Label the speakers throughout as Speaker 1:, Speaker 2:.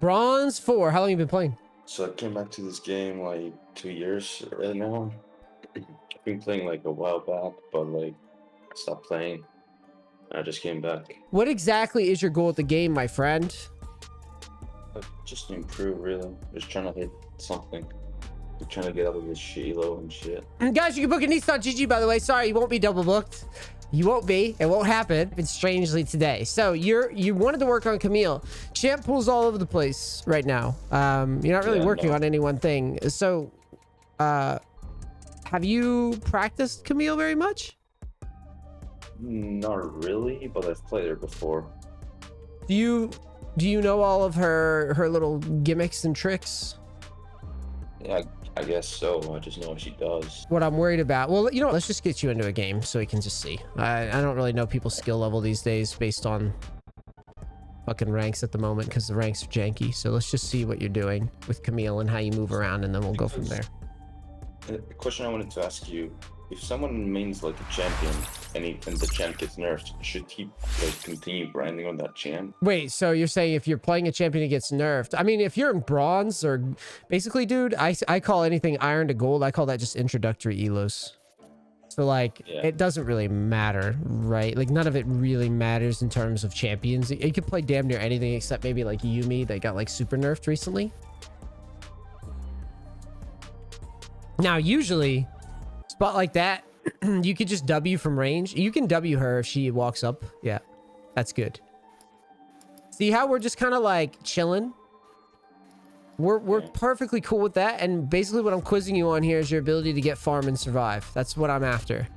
Speaker 1: Bronze 4. How long have you been playing?
Speaker 2: So I came back to this game like 2 years right now. I've been playing like a while back, but like I stopped playing. I just came back.
Speaker 1: What exactly is your goal at the game, my friend?
Speaker 2: Just to improve, really. Just trying to hit something. Trying to get out of this shit-low and shit.
Speaker 1: And guys, you can book at NEACE.gg, by the way. Sorry, you won't be double booked. You won't be. It won't happen. It's strangely today. So you wanted to work on Camille. Champ pulls all over the place right now. You're not really working on any one thing. So, have you practiced Camille very much?
Speaker 2: Not really, but I've played her before.
Speaker 1: Do you know all of her little gimmicks and tricks?
Speaker 2: Yeah, I guess so. I just know what she does.
Speaker 1: What I'm worried about, well, you know what, let's just get you into a game so we can just see. I don't really know people's skill level these days based on fucking ranks at the moment because the ranks are janky. So let's just see what you're doing with Camille and how you move around, and then we'll go from there.
Speaker 2: The question I wanted to ask you, if someone mains like a champion and the champ gets nerfed, should he like continue grinding on that champ?
Speaker 1: Wait, so you're saying if you're playing a champion that gets nerfed? I mean, if you're in bronze or basically, dude, I call anything iron to gold, I call that just introductory elos. So like, it doesn't really matter, right? Like none of it really matters in terms of champions. You could play damn near anything except maybe like Yumi that got like super nerfed recently. Now, usually spot like that, you could just W from range. You can W her if she walks up. Yeah, that's good. See how we're just kind of like chilling? We're perfectly cool with that. And basically what I'm quizzing you on here is your ability to get farm and survive. That's what I'm after.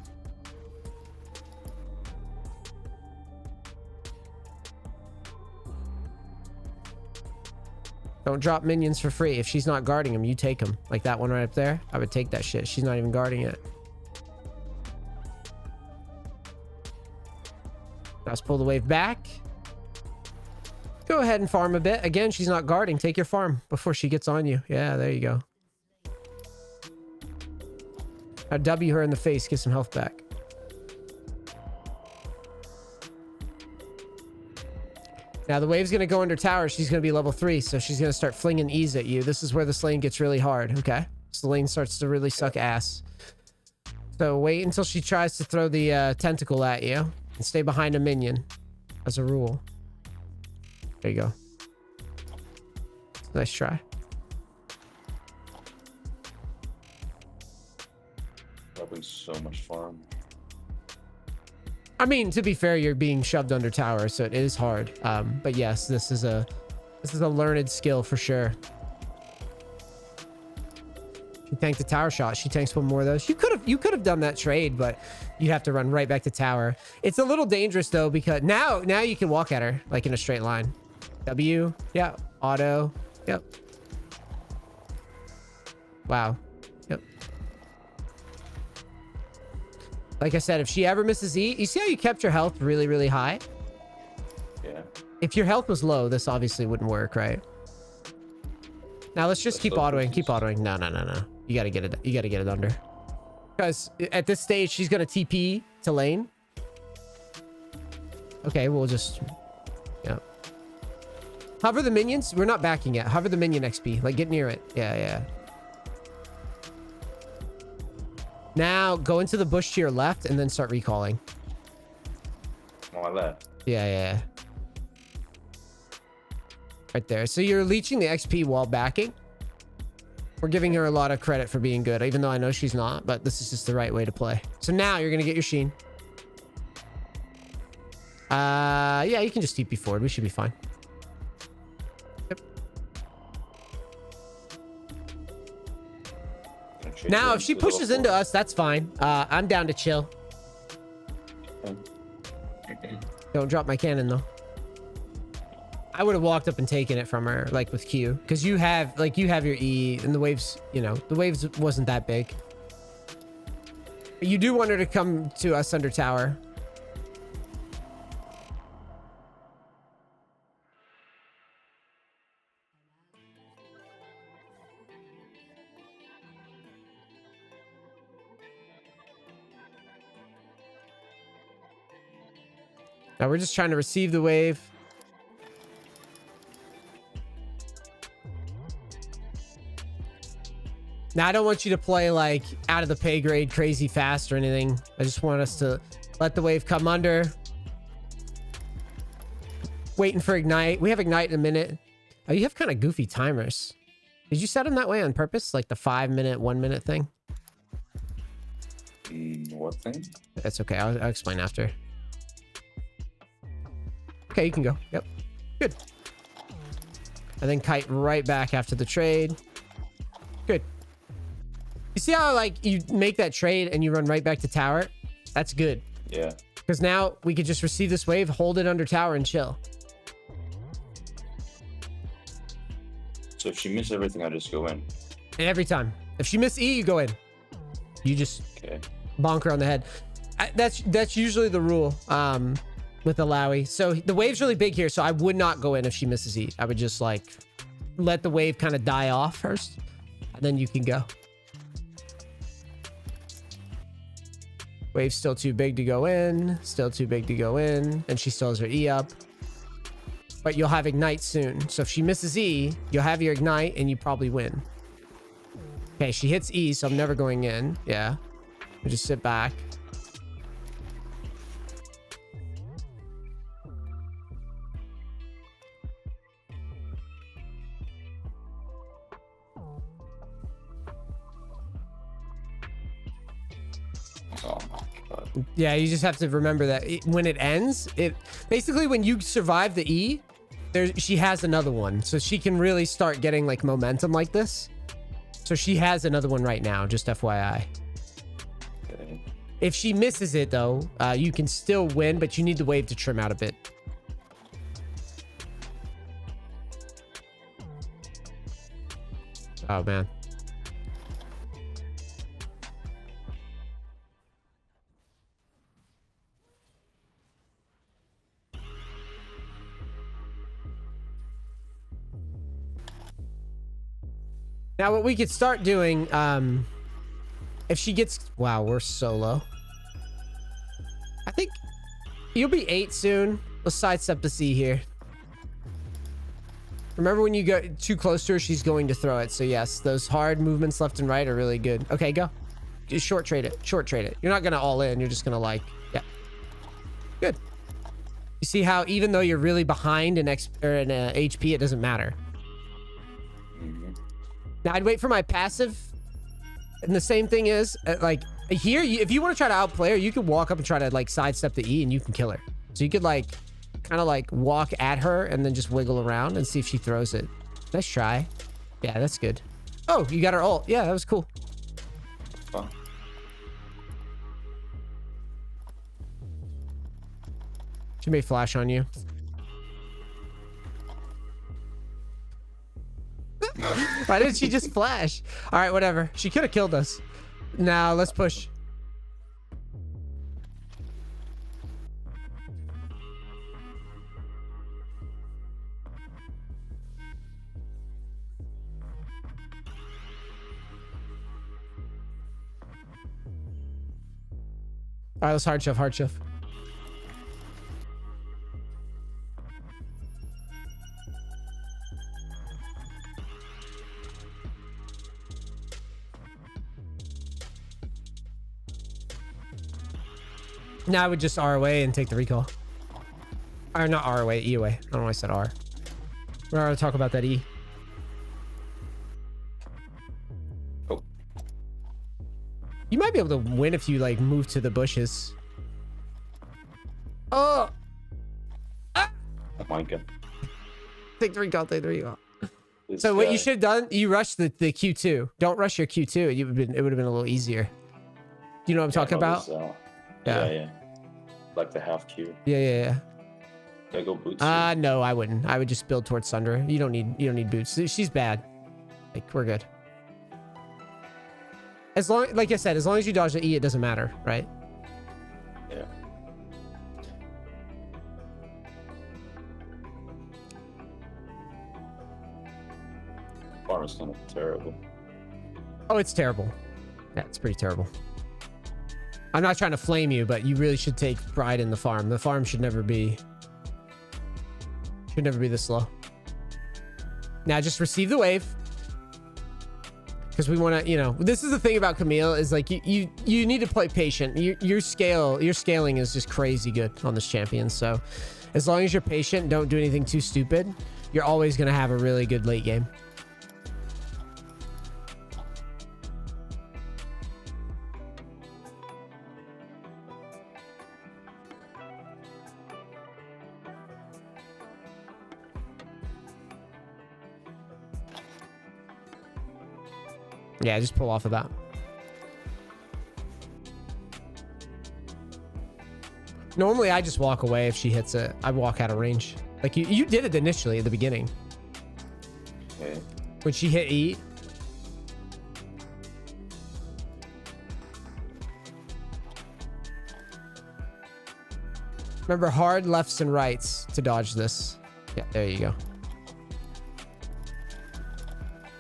Speaker 1: Don't drop minions for free. If she's not guarding them, you take them. Like that one right up there. I would take that shit. She's not even guarding it. Let's pull the wave back. Go ahead and farm a bit. Again, she's not guarding. Take your farm before she gets on you. Yeah, there you go. Now W her in the face. Get some health back. Now the wave's going to go under tower. She's going to be level 3. So she's going to start flinging E's at you. This is where this lane gets really hard. Okay. So the lane starts to really suck ass. So wait until she tries to throw the tentacle at you. And stay behind a minion. As a rule. There you go. Nice try.
Speaker 2: Dropping so much farm.
Speaker 1: I mean, to be fair, you're being shoved under tower, so it is hard. But yes, this is a learned skill for sure. She tanked the tower shot. She tanks one more of those. You could have done that trade, but you have to run right back to tower. It's a little dangerous though, because now you can walk at her like in a straight line. W, yeah, auto, yep. Wow, yep. Like I said, if she ever misses E, you see how you kept your health really, really high?
Speaker 2: Yeah.
Speaker 1: If your health was low, this obviously wouldn't work, right? Now let's just keep autoing, keep autoing. No. You gotta get it. You gotta get it under. Because at this stage, she's gonna TP to lane. Okay, we'll just, yeah. Hover the minions. We're not backing yet. Hover the minion XP. Like, get near it. Yeah. Now, go into the bush to your left and then start recalling.
Speaker 2: On my left.
Speaker 1: Yeah. Right there. So you're leeching the XP while backing. We're giving her a lot of credit for being good, even though I know she's not, but this is just the right way to play. So now you're going to get your Sheen. Yeah, you can just TP forward. We should be fine. Yep. Now, if she pushes into us, that's fine. I'm down to chill. Don't drop my cannon, though. I would have walked up and taken it from her, like with Q, because you have your E, and the waves, the waves wasn't that big. But you do want her to come to us under tower. Now we're just trying to receive the wave. Now, I don't want you to play like out of the pay grade crazy fast or anything. I just want us to let the wave come under. Waiting for ignite. We have ignite in a minute. Oh, you have kind of goofy timers. Did you set them that way on purpose? Like the 5 minute, 1 minute thing?
Speaker 2: What thing?
Speaker 1: That's okay. I'll explain after. Okay, you can go. Yep. Good. And then kite right back after the trade. Good. You see how like you make that trade and you run right back to tower? That's good.
Speaker 2: Yeah.
Speaker 1: Because now we could just receive this wave, hold it under tower, and chill.
Speaker 2: So if she missed everything, I just go in.
Speaker 1: And every time. If she missed E, you go in. You just bonk her on the head. That's usually the rule with the Lowy. So the wave's really big here, so I would not go in if she misses E. I would just like let the wave kind of die off first, and then you can go. Wave's still too big to go in. Still too big to go in. And she still has her E up. But you'll have ignite soon. So if she misses E, you'll have your ignite and you probably win. Okay, she hits E, so I'm never going in. Yeah. We just sit back.
Speaker 2: Oh my god.
Speaker 1: Yeah, you just have to remember that when it ends, it basically when you survive the E, she has another one. So she can really start getting like momentum like this. So she has another one right now, just FYI.
Speaker 2: Okay.
Speaker 1: If she misses it though, you can still win, but you need the wave to trim out a bit. Oh man. Now what we could start doing, if she gets, wow, we're so low. I think you'll be 8 soon. Let's sidestep the C here. Remember when you go too close to her, she's going to throw it. So yes, those hard movements left and right are really good. Okay, go. Just short trade it. Short trade it. You're not going to all in. You're just going to like, yeah. Good. You see how even though you're really behind in HP, it doesn't matter. Now I'd wait for my passive. And the same thing is like here, if you want to try to outplay her, you can walk up and try to like sidestep the E and you can kill her. So you could like kind of like walk at her and then just wiggle around and see if she throws it. Nice try. Yeah, that's good. Oh, you got her ult. Yeah, that was cool.
Speaker 2: Oh.
Speaker 1: She may flash on you. Why didn't she just flash? All right, whatever. She could have killed us. Now let's push. All right, let's hard shove, hard shove. Now I would just R away and take the recall. Or not R away, E away. I don't know why I said R. We're going to talk about that E.
Speaker 2: Oh.
Speaker 1: You might be able to win if you like move to the bushes. Oh! Ah!
Speaker 2: Oh my god.
Speaker 1: Take the recall, take the recall.
Speaker 2: This
Speaker 1: So what
Speaker 2: guy.
Speaker 1: you should have done, you rushed the Q2. Don't rush your Q2. It would have been a little easier. Do you know what I'm talking
Speaker 2: no,
Speaker 1: about?
Speaker 2: this,
Speaker 1: Yeah.
Speaker 2: yeah. Like the half Q.
Speaker 1: Yeah.
Speaker 2: Can I go boots?
Speaker 1: No, I wouldn't. I would just build towards Sundra. You don't need boots. She's bad. Like, we're good. As long, like I said, as long as you dodge the E, it doesn't matter, right?
Speaker 2: Yeah. Farm is kind of terrible.
Speaker 1: Oh, it's terrible. Yeah, it's pretty terrible. I'm not trying to flame you, but you really should take pride in the farm. The farm should never be this slow. Now just receive the wave. because we want to, you know, this is the thing about Camille is like you need to play patient. Your scaling is just crazy good on this champion. So as long as you're patient, don't do anything too stupid, you're always going to have a really good late game. Yeah, just pull off of that. Normally, I just walk away if she hits it. I walk out of range. Like you did it initially at the beginning.
Speaker 2: Okay.
Speaker 1: When she hit E. Remember, hard lefts and rights to dodge this. Yeah, there you go.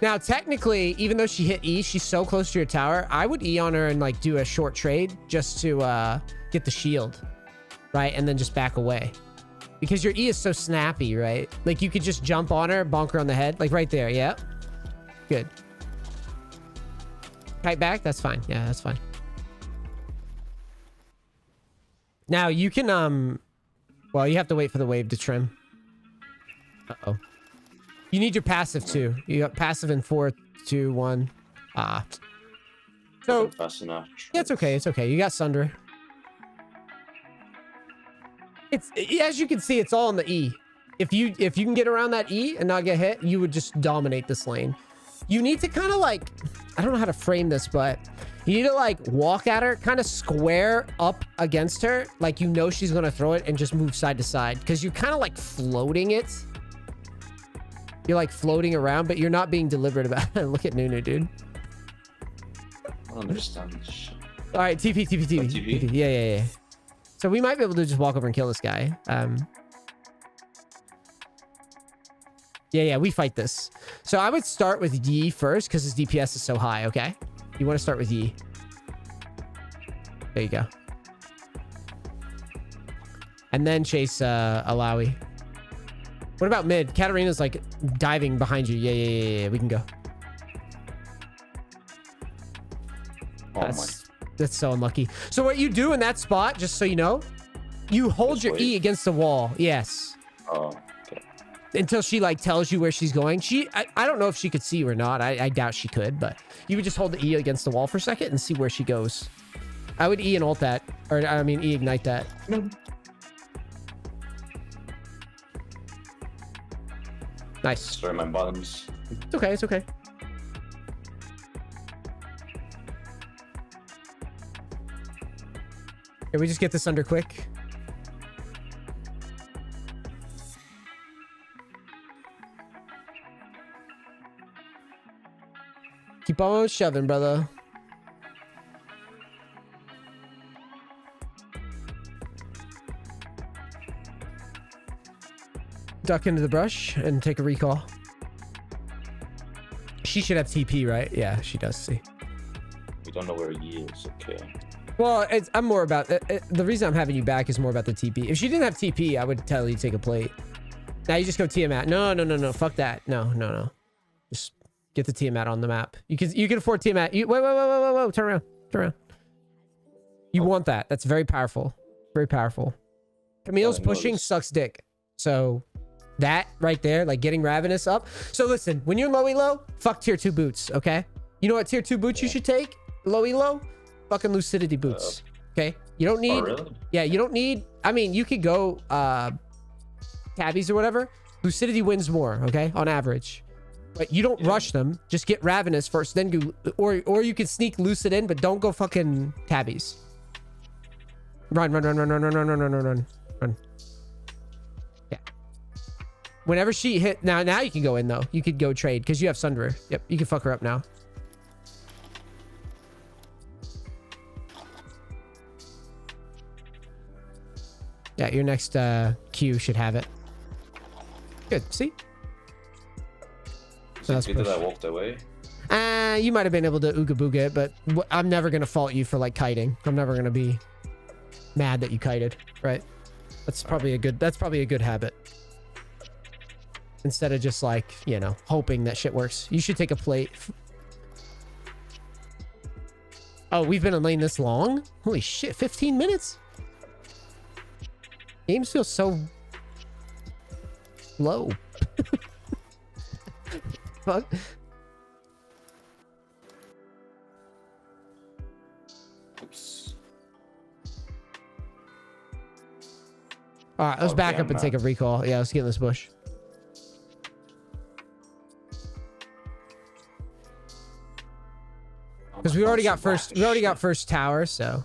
Speaker 1: Now, technically, even though she hit E, she's so close to your tower. I would E on her and like do a short trade just to get the shield, right? And then just back away. Because your E is so snappy, right? Like you could just jump on her, bonk her on the head. Like right there, yeah. Good. Kite back, that's fine. Yeah, that's fine. Now you can, well, you have to wait for the wave to trim. Uh-oh. You need your passive too. You got passive in 4, 2, 1. So
Speaker 2: Fast enough.
Speaker 1: yeah, it's okay. It's okay. You got Sunder. It's, as you can see, it's all in the E. If you can get around that E and not get hit, you would just dominate this lane. You need to kind of like, I don't know how to frame this, but you need to like walk at her, kind of square up against her, like you know she's gonna throw it, and just move side to side because you're kind of like floating it. You're like floating around, but you're not being deliberate about it. Look at Nunu, dude.
Speaker 2: I don't understand this shit.
Speaker 1: All right, TP.
Speaker 2: TP?
Speaker 1: Yeah. So we might be able to just walk over and kill this guy. Yeah, we fight this. So I would start with Yi first because his DPS is so high, okay? You want to start with Yi. There you go. And then chase Alawi. What about mid? Katarina's like diving behind you. Yeah. We can go.
Speaker 2: Oh
Speaker 1: That's so unlucky. So what you do in that spot, just so you know, you hold your E against the wall. Yes.
Speaker 2: Oh, okay.
Speaker 1: Until she like tells you where she's going. I don't know if she could see you or not. I doubt she could, but you would just hold the E against the wall for a second and see where she goes. I would E and ult that, or I mean E ignite that. Nice.
Speaker 2: Sorry, my bottoms.
Speaker 1: It's okay. It's okay. Can we just get this under quick? Keep on shoving, brother. Duck into the brush and take a recall. She should have TP, right? Yeah, she does. See.
Speaker 2: We don't know where he is. Okay.
Speaker 1: Well, I'm more about the reason I'm having you back is more about the TP. If she didn't have TP, I would tell you to take a plate. Now you just go Tiamat. No. Fuck that. No. Just get the Tiamat on the map. You can afford Tiamat. Whoa. Turn around. You want that. That's very powerful. Very powerful. Camille's pushing sucks dick. So that right there, like getting Ravenous up. So listen, when you're low elo, fuck tier 2 boots, okay? You know what tier 2 boots you should take? Low elo? Fucking Lucidity boots. Okay? You don't need...
Speaker 2: Oh, really?
Speaker 1: Yeah, you don't need... I mean, you could go tabbies or whatever. Lucidity wins more, okay? On average. But you don't rush them. Just get Ravenous first, then go... Or you can sneak Lucid in, but don't go fucking tabbies. Run. Yeah. Whenever she hit... Now you can go in, though. You could go trade, because you have Sunderer. Yep, you can fuck her up now. Yeah, your next Q should have it. Good, see?
Speaker 2: So that's good that I walked away.
Speaker 1: You might have been able to ooga booga it, but I'm never gonna fault you for like kiting. I'm never gonna be mad that you kited, right? That's probably a good habit. Instead of just like, you know, hoping that shit works. You should take a plate. Oh, we've been in lane this long? Holy shit, 15 minutes? Games feel so slow. Fuck.
Speaker 2: Oops.
Speaker 1: All right, let's
Speaker 2: Oh,
Speaker 1: back
Speaker 2: damn,
Speaker 1: up and take a recall. Yeah, let's get in this bush. Because we already got first tower, so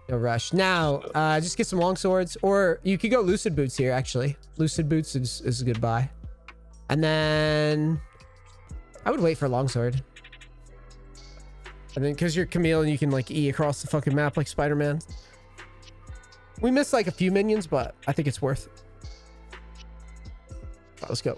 Speaker 1: no rush. Now, just get some long swords, or you could go lucid boots here. Actually, lucid boots is a good buy. And then I would wait for longsword. And then because you're Camille and you can like E across the fucking map like Spider-Man. We missed like a few minions, but I think it's worth it. Right, let's go.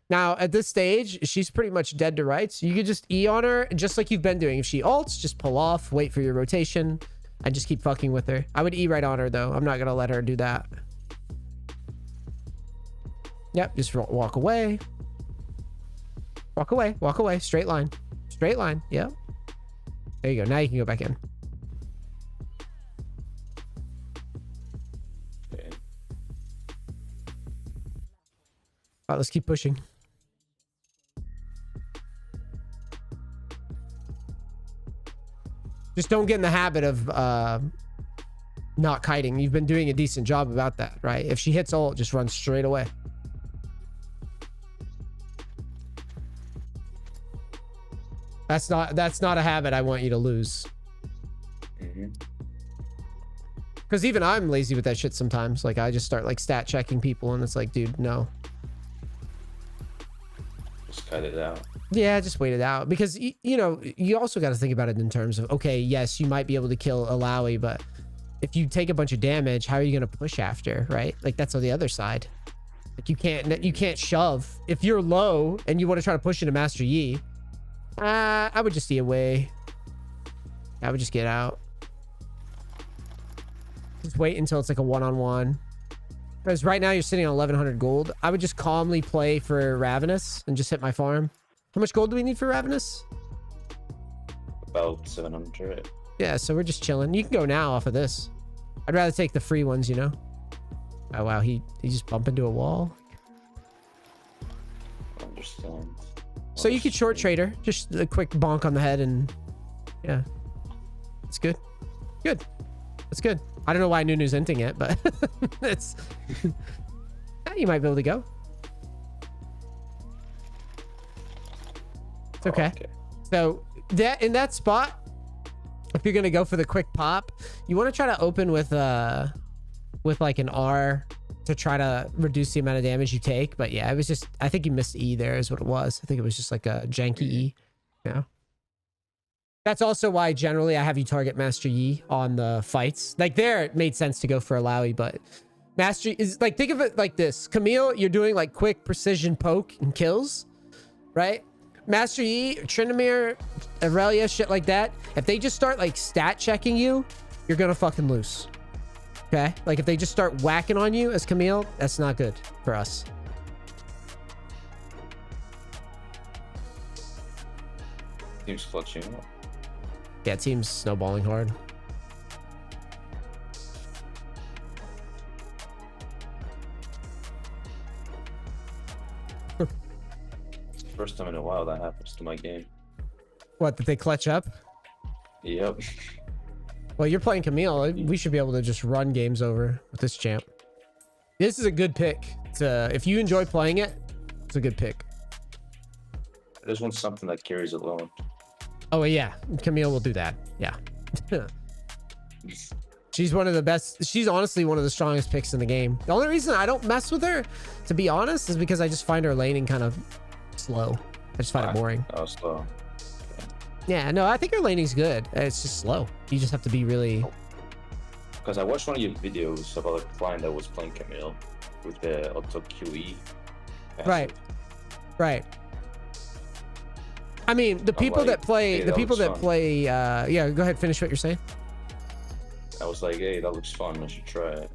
Speaker 1: Now, at this stage, she's pretty much dead to rights. You could just E on her, just like you've been doing. If she ults, just pull off, wait for your rotation, and just keep fucking with her. I would E right on her, though. I'm not going to let her do that. Yep, just walk away. Walk away, walk away. Straight line. Straight line, yep. There you go. Now you can go back in.
Speaker 2: Okay.
Speaker 1: All right, let's keep pushing. Just don't get in the habit of not kiting. You've been doing a decent job about that, right? If she hits ult, just run straight away. That's not a habit I want you to lose. Because even I'm lazy with that shit sometimes. Like, I just start like stat checking people and it's like, dude, no.
Speaker 2: Just cut it out.
Speaker 1: Yeah, just wait it out. Because, you know, you also got to think about it in terms of, okay, yes, you might be able to kill Alawi, but if you take a bunch of damage, how are you going to push after, right? Like, that's on the other side. Like, you can't shove. If you're low and you want to try to push into Master Yi, I would just stay away. I would just get out. Just wait until it's like a one-on-one. Because right now you're sitting on 1100 gold. I would just calmly play for Ravenous and just hit my farm. How much gold do we need for Ravenous?
Speaker 2: About 700.
Speaker 1: Yeah, so we're just chilling. You can go now off of this. I'd rather take the free ones, you know? Oh, wow. He just bumped into a wall.
Speaker 2: I understand.
Speaker 1: So you could short trader. Just a quick bonk on the head and... Yeah. It's good. Good. It's good. I don't know why Nunu's inting it, but it's... Yeah, you might be able to go. It's okay.
Speaker 2: Okay.
Speaker 1: So that in that spot, if you're gonna go for the quick pop, you want to try to open with like an R to try to reduce the amount of damage you take. But yeah, it was just, I think you missed E there is what it was. I think it was just like a janky E. Yeah. That's also why generally I have you target Master Yi on the fights. Like there, it made sense to go for Alawi, but Master Yi is like, think of it like this. Camille, you're doing like quick precision poke and kills, right? Master Yi, Tryndamere, Aurelia, shit like that. If they just start like stat checking you, you're gonna fucking lose. Okay? Like if they just start whacking on you as Camille, that's not good for us.
Speaker 2: Team's clutching up.
Speaker 1: Yeah, team's snowballing hard.
Speaker 2: First time in a while that happens to my game.
Speaker 1: What, did they clutch up?
Speaker 2: Yep.
Speaker 1: Well, you're playing Camille. We should be able to just run games over with this champ. This is a good pick. If you enjoy playing it, it's a good pick.
Speaker 2: I just want something that carries alone.
Speaker 1: Oh, yeah. Camille will do that. Yeah. She's one of the best. She's honestly one of the strongest picks in the game. The only reason I don't mess with her, to be honest, is because I just find her laning kind of slow. I just find it boring.
Speaker 2: Oh, slow.
Speaker 1: Yeah, no, I think her laning's good. It's just slow. You just have to be really...
Speaker 2: Because I watched one of your videos about a client that was playing Camille with the auto QE.
Speaker 1: Right. Right. I mean, the people that play, yeah, go ahead, finish what you're saying.
Speaker 2: I was like, hey, that looks fun. I should try it.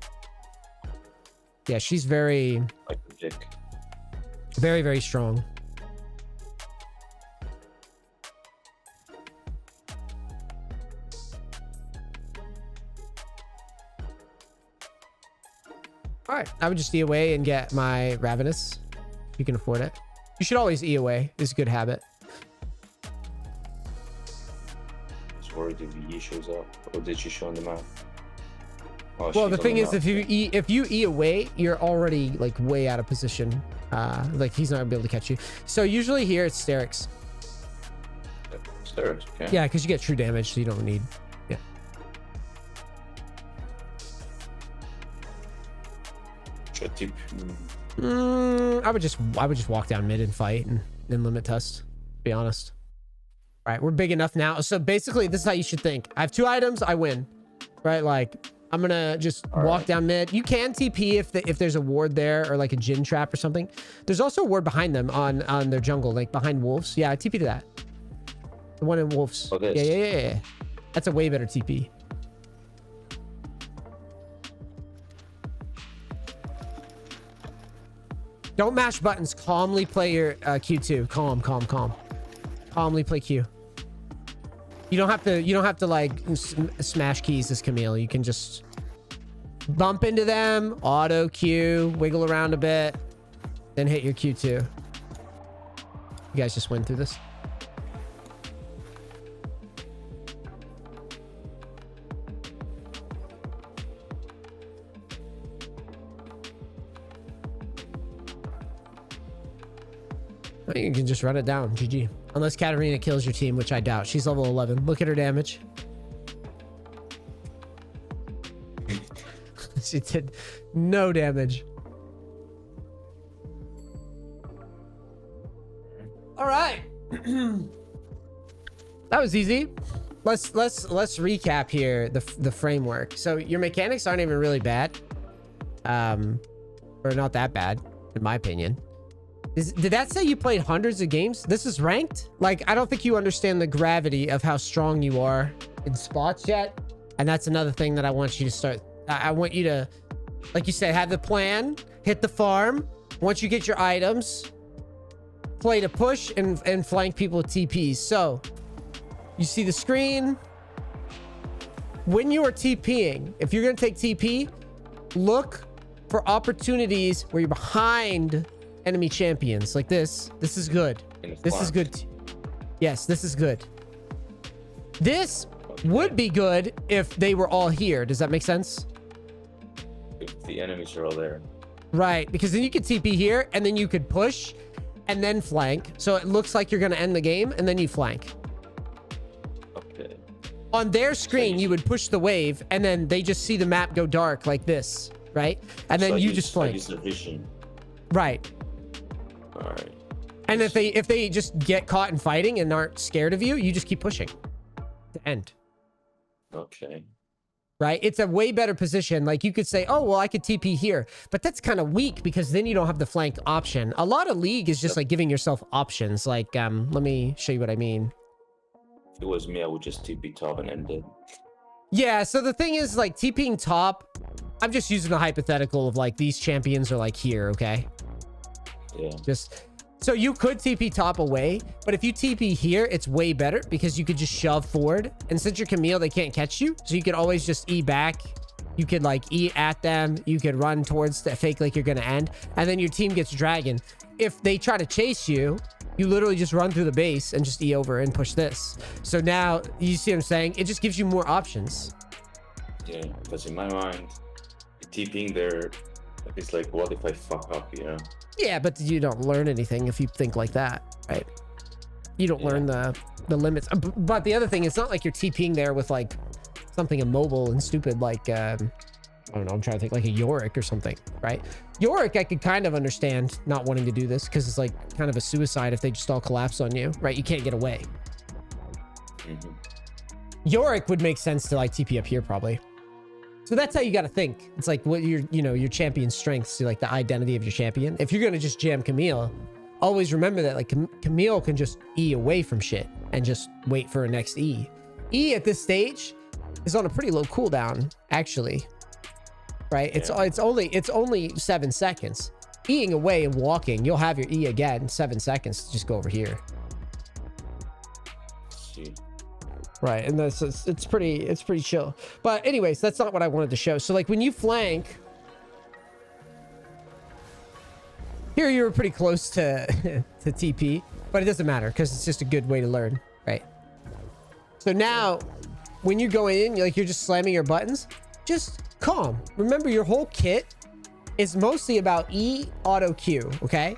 Speaker 1: Yeah, she's very,
Speaker 2: Like the dick.
Speaker 1: very, very strong. All right, I would just E away and get my Ravenous. You can afford it. You should always E away. It's a good habit.
Speaker 2: I was worried if the E shows up. Or did she show on the map? Oh,
Speaker 1: Well, the
Speaker 2: she's on
Speaker 1: thing is,
Speaker 2: map.
Speaker 1: if you E away, you're already like way out of position. Like he's not gonna be able to catch you. So usually here it's Sterix.
Speaker 2: Stairs, okay.
Speaker 1: Yeah, because you get true damage, so you don't need. Yeah.
Speaker 2: Should tip.
Speaker 1: I would just walk down mid and fight and then limit test. To be honest. All right, we're big enough now. So basically, this is how you should think. I have 2 items, I win. Right, like I'm gonna just walk down mid. You can TP if there's a ward there or like a Jhin trap or something. There's also a ward behind them on their jungle, like behind wolves. Yeah, I TP to that. The one in wolves.
Speaker 2: Oh, this.
Speaker 1: Yeah. That's a way better TP. Don't mash buttons. Calmly play your Q2. Calm. Calmly play Q. You don't have to like smash keys as Camille. You can just bump into them, auto Q, wiggle around a bit, then hit your Q2. You guys just win through this. You can just run it down. GG. Unless Katarina kills your team, which I doubt. She's level 11. Look at her damage. She did no damage. All right. That was easy. Let's recap here the framework. So your mechanics aren't even really bad. Or not that bad, in my opinion. Did that say you played hundreds of games? This is ranked? Like, I don't think you understand the gravity of how strong you are in spots yet. And that's another thing that I want you to start. I want you to, like you said, have the plan, hit the farm. Once you get your items, play to push and flank people with TPs. So, you see the screen. When you are TPing, if you're going to take TP, look for opportunities where you're behind enemy champions like this. This is good. This is good. Yes, this is good. This would be good if they were all here. Does that make sense?
Speaker 2: If the enemies are all there.
Speaker 1: Right, because then you could TP here and then you could push and then flank. So it looks like you're going to end the game and then you flank.
Speaker 2: Okay.
Speaker 1: On their screen, you would push the wave and then they just see the map go dark like this, right? And then you just flank.
Speaker 2: Use the vision.
Speaker 1: Right.
Speaker 2: All right.
Speaker 1: And if they just get caught in fighting and aren't scared of you, you just keep pushing to end.
Speaker 2: Okay.
Speaker 1: Right? It's a way better position. Like you could say, oh, well, I could TP here, but that's kind of weak because then you don't have the flank option. A lot of League is just like giving yourself options. Like, let me show you what I mean.
Speaker 2: If it was me, I would just TP top and end it.
Speaker 1: Yeah. So the thing is like TPing top, I'm just using the hypothetical of like these champions are like here. Okay.
Speaker 2: Yeah.
Speaker 1: Just so you could TP top away, but if you TP here, it's way better because you could just shove forward. And since you're Camille, they can't catch you. So you could always just E back. You could like E at them. You could run towards the fake like you're going to end. And then your team gets dragon. If they try to chase you, you literally just run through the base and just E over and push this. So now you see what I'm saying? It just gives you more options.
Speaker 2: Yeah, because in my mind, TPing there, it's like, what if I fuck up, you know?
Speaker 1: Yeah, but you don't learn anything if you think like that, right? You don't learn the limits. But the other thing, it's not like you're TPing there with like something immobile and stupid like, I don't know, I'm trying to think like a Yorick or something, right? Yorick, I could kind of understand not wanting to do this because it's like kind of a suicide if they just all collapse on you, right? You can't get away.
Speaker 2: Mm-hmm.
Speaker 1: Yorick would make sense to like TP up here probably. So that's how you got to think. It's like what your champion's strengths, like the identity of your champion. If you're going to just jam Camille, always remember that like Camille can just E away from shit and just wait for a next E. E at this stage is on a pretty low cooldown, actually. Right?
Speaker 2: Yeah.
Speaker 1: It's only 7 seconds. Eing away and walking, you'll have your E again, 7 seconds to just go over here.
Speaker 2: See.
Speaker 1: Right, and it's pretty chill. But anyways, that's not what I wanted to show. So like when you flank, here you were pretty close to to TP, but it doesn't matter because it's just a good way to learn, right? So now when you go in, you're just slamming your buttons, just calm. Remember, your whole kit is mostly about E, auto Q, okay?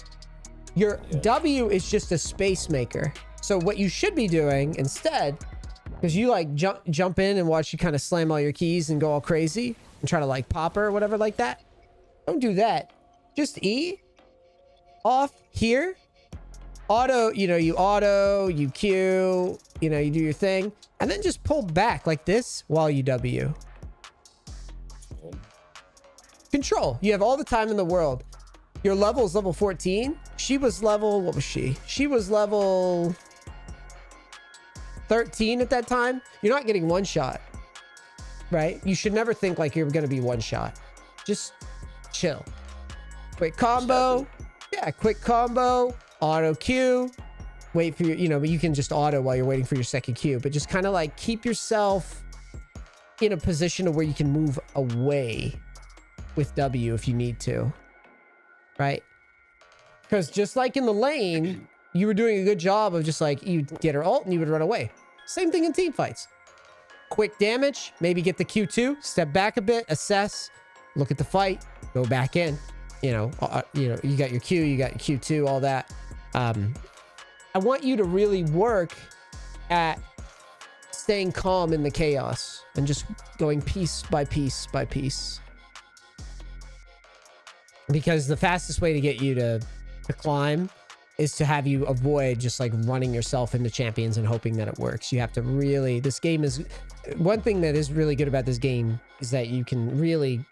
Speaker 1: Your W is just a space maker. So what you should be doing instead, because you like jump in and watch you kind of slam all your keys and go all crazy and try to like pop her or whatever like that. Don't do that. Just E, off here, auto, you Q, you do your thing, and then just pull back like this while you W. Control. You have all the time in the world. Your level is level 14. She was level, what was she? She was level 13 at that time. You're not getting one shot, right? You should never think like you're going to be one shot. Just chill. Quick combo. Yeah, quick combo. Auto Q. Wait for your, but you can just auto while you're waiting for your second Q. But just kind of like keep yourself in a position where you can move away with W if you need to, right? Because just like in the lane, you were doing a good job of just like, you get her ult and you would run away. Same thing in team fights. Quick damage, maybe get the Q2, step back a bit, assess, look at the fight, go back in. You got your Q, you got your Q2, all that. I want you to really work at staying calm in the chaos and just going piece by piece by piece. Because the fastest way to get you to climb is to have you avoid just like running yourself into champions and hoping that it works. You have to really, this game is, one thing that is really good about this game is that you can really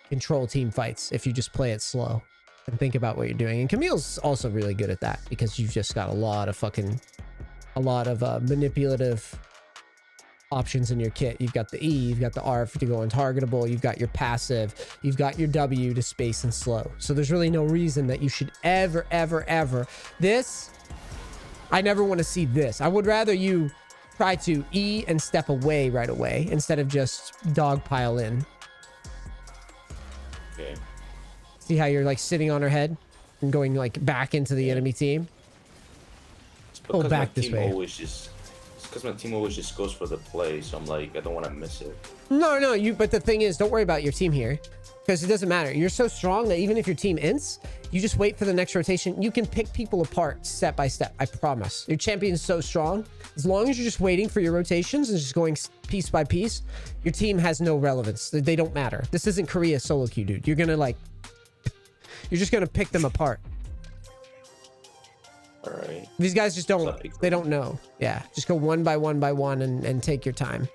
Speaker 1: control team fights if you just play it slow and think about what you're doing. And Camille's also really good at that because you've just got a lot of manipulative options in your kit. You've got the E, you've got the R to go untargetable, you've got your passive, you've got your W to space and slow. So there's really no reason that you should ever this, I never want to see this. I would rather you try to E and step away right away instead of just dogpile in.
Speaker 2: Okay.
Speaker 1: See how you're like sitting on her head and going like back into the enemy team? Pull back this way.
Speaker 2: Because my team always just goes for the play, so I'm like, I don't want to miss it.
Speaker 1: No, but the thing is, don't worry about your team here because it doesn't matter. You're so strong that even if your team ends, you just wait for the next rotation. You can pick people apart step by step. I promise. Your champion is so strong. As long as you're just waiting for your rotations and just going piece by piece, your team has no relevance. They don't matter. This isn't Korea solo queue, dude. You're just going to pick them apart.
Speaker 2: All right.
Speaker 1: These guys just don't, they don't know. Yeah. Just go one by one and take your time.